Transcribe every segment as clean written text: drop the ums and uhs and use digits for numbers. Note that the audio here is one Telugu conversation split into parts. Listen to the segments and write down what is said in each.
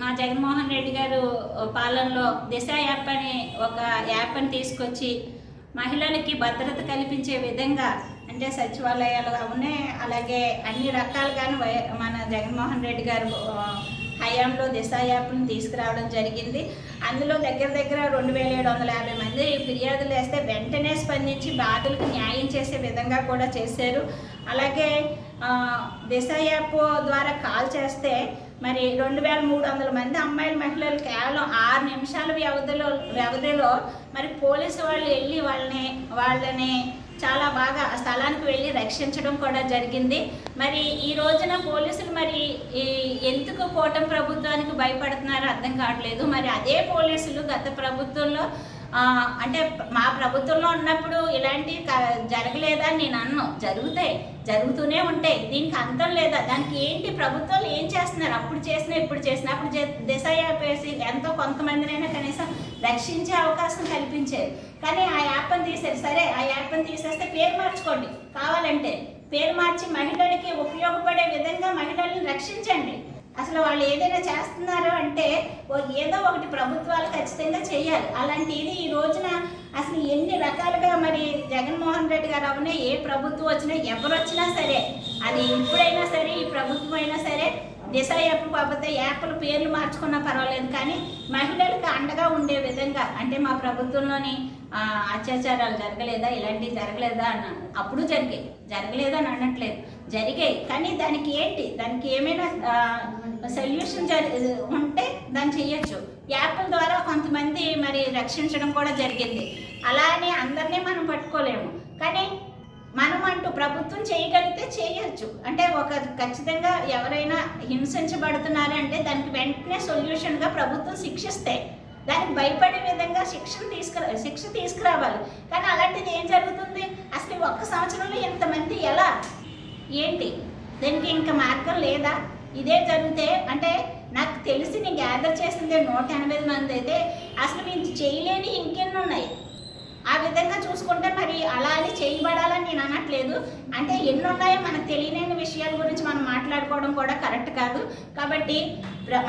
మా జగన్మోహన్ రెడ్డి గారు పాలనలో దిశ యాప్ అని ఒక యాప్ని తీసుకొచ్చి మహిళలకి భద్రత కల్పించే విధంగా అంటే సచివాలయాలు అవునే అలాగే అన్ని రకాలుగాను మన జగన్మోహన్ రెడ్డి గారు హయాంలో దిశ యాప్ని తీసుకురావడం జరిగింది. అందులో దగ్గర 2750 మంది ఫిర్యాదులు వేస్తే వెంటనే స్పందించి బాధితులకు న్యాయం చేసే విధంగా కూడా చేశారు. అలాగే దిశ యాప్ ద్వారా కాల్ చేస్తే మరి 2300 మంది అమ్మాయిల మహిళలు కేవలం 6 నిమిషాల వ్యవధిలో మరి పోలీసు వాళ్ళు వెళ్ళి వాళ్ళని చాలా బాగా ఆ స్థలానికి వెళ్ళి రక్షించడం కూడా జరిగింది. మరి ఈ రోజున పోలీసులు మరి ఎందుకు కూటమి ప్రభుత్వానికి భయపడుతున్నారో అర్థం కావట్లేదు. మరి అదే పోలీసులు గత ప్రభుత్వంలో అంటే మా ప్రభుత్వంలో ఉన్నప్పుడు ఇలాంటివి జరగలేదా అని నేను అన్నాను. జరుగుతూనే ఉంటాయి, దీనికి అంతం లేదా? దానికి ఏంటి ప్రభుత్వాలు ఏం చేస్తున్నారు? అప్పుడు చేసినా ఇప్పుడు చేసినా అప్పుడు దిశ యాప్ వేసి ఎంతో కొంతమందినైనా కనీసం రక్షించే అవకాశం కల్పించారు. కానీ ఆ యాప్ని తీసేది. సరే, ఆ యాప్ని తీసేస్తే పేరు మార్చుకోండి, కావాలంటే పేరు మార్చి మహిళలకి ఉపయోగపడే విధంగా మహిళల్ని రక్షించండి. అసలు వాళ్ళు ఏదైనా చేస్తున్నారు అంటే ఏదో ఒకటి ప్రభుత్వాలు ఖచ్చితంగా చేయాలి. అలాంటిది ఈ రోజున అసలు ఎన్ని రకాలుగా మరి జగన్మోహన్ రెడ్డి గారు అవునే ఏ ప్రభుత్వం వచ్చినా ఎవరు వచ్చినా సరే, అది ఇప్పుడైనా సరే ఈ ప్రభుత్వం అయినా సరే దిశ యాప్ కాకపోతే యాప్ల పేర్లు మార్చుకున్నా పర్వాలేదు, కానీ మహిళలకు అండగా ఉండే విధంగా అంటే మా ప్రభుత్వంలోని అత్యాచారాలు జరగలేదా, ఇలాంటివి జరగలేదా అన్నాను. అప్పుడు జరగలేదా అని అనట్లేదు, జరిగాయి. కానీ దానికి ఏమైనా సొల్యూషన్ ఉంటే దాన్ని చెయ్యొచ్చు. యాప్ల ద్వారా కొంతమంది మరి రక్షించడం కూడా జరిగింది. అలా అని అందరినీ మనం పట్టుకోలేము, కానీ మనం అంటూ ప్రభుత్వం చేయగలిగితే చేయొచ్చు. అంటే ఖచ్చితంగా ఎవరైనా హింసించబడుతున్నారు అంటే దానికి వెంటనే సొల్యూషన్గా ప్రభుత్వం శిక్షిస్తే దానికి భయపడే విధంగా శిక్ష తీసుకురావాలి. కానీ అలాంటిది ఏం జరుగుతుంది? అసలు 1 సంవత్సరంలో ఇంతమంది ఎలా ఏంటి? దీనికి ఇంకా మార్గం లేదా? ఇదే జరిగితే అంటే నాకు తెలిసి నేను గ్యాదర్ చేసింది 180 మంది అయితే అసలు మీరు చేయలేని ఇంకెన్ని ఉన్నాయి. ఆ విధంగా చూసుకుంటే మరి అలా అని చేయబడాలని నేను అనట్లేదు. అంటే ఎన్ని ఉన్నాయో మనకు తెలియని విషయాల గురించి మనం మాట్లాడుకోవడం కూడా కరెక్ట్ కాదు. కాబట్టి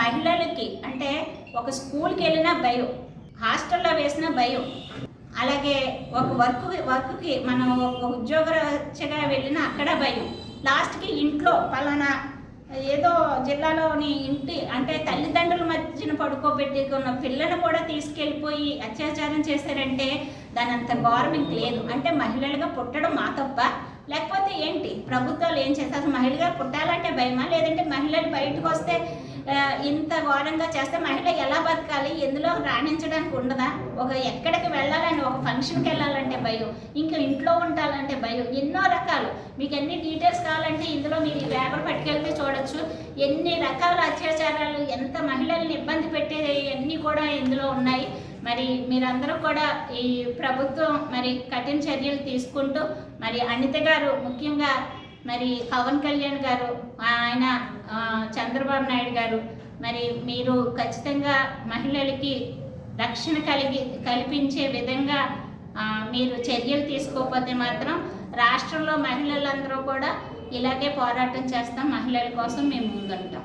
మహిళలకి అంటే ఒక స్కూల్కి వెళ్ళినా భయం, హాస్టల్లో వేసిన భయం, అలాగే ఒక వర్క్కి మనం ఒక ఉద్యోగరీత్యా వెళ్ళినా అక్కడ భయం, లాస్ట్కి ఇంట్లో పలానా ఏదో జిల్లాలోని ఇంటి అంటే తల్లిదండ్రుల మధ్యన పడుకోబెట్టుకున్న పిల్లను కూడా తీసుకెళ్ళిపోయి అత్యాచారం చేశారంటే దాని అంత గౌరవం లేదు. అంటే మహిళలుగా పుట్టడం మా తప్ప, లేకపోతే ఏంటి? ప్రభుత్వాలు ఏం చేస్తారు? మహిళగా పుట్టాలంటే భయమా? లేదంటే మహిళలు బయటకు వస్తే ఇంత ఘోరంగా చేస్తే మహిళ ఎలా బతకాలి? ఎందులో రాణించడానికి ఉండదా? ఎక్కడికి వెళ్ళాలని ఒక ఫంక్షన్కి వెళ్ళాలంటే భయం, ఇంకా ఇంట్లో ఉండాలంటే భయం, ఎన్నో రకాలు. మీకు ఎన్ని డీటెయిల్స్ కావాలంటే ఇందులో మీరు ఈ పేపర్ పట్టుకెళ్తే చూడొచ్చు. ఎన్ని రకాల అత్యాచారాలు, ఎంత మహిళల్ని ఇబ్బంది పెట్టేది అన్నీ కూడా ఇందులో ఉన్నాయి. మరి మీరందరూ కూడా ఈ ప్రభుత్వం మరి కఠిన చర్యలు తీసుకుంటూ మరి అనిత గారు ముఖ్యంగా మరి పవన్ కళ్యాణ్ గారు, ఆయన చంద్రబాబు నాయుడు గారు మరి మీరు ఖచ్చితంగా మహిళలకి రక్షణ కల్పించే విధంగా మీరు చర్యలు తీసుకోకపోతే మాత్రం రాష్ట్రంలో మహిళలందరూ కూడా ఇలాగే పోరాటం చేస్తాం. మహిళల కోసం మేము ముందుంటాం.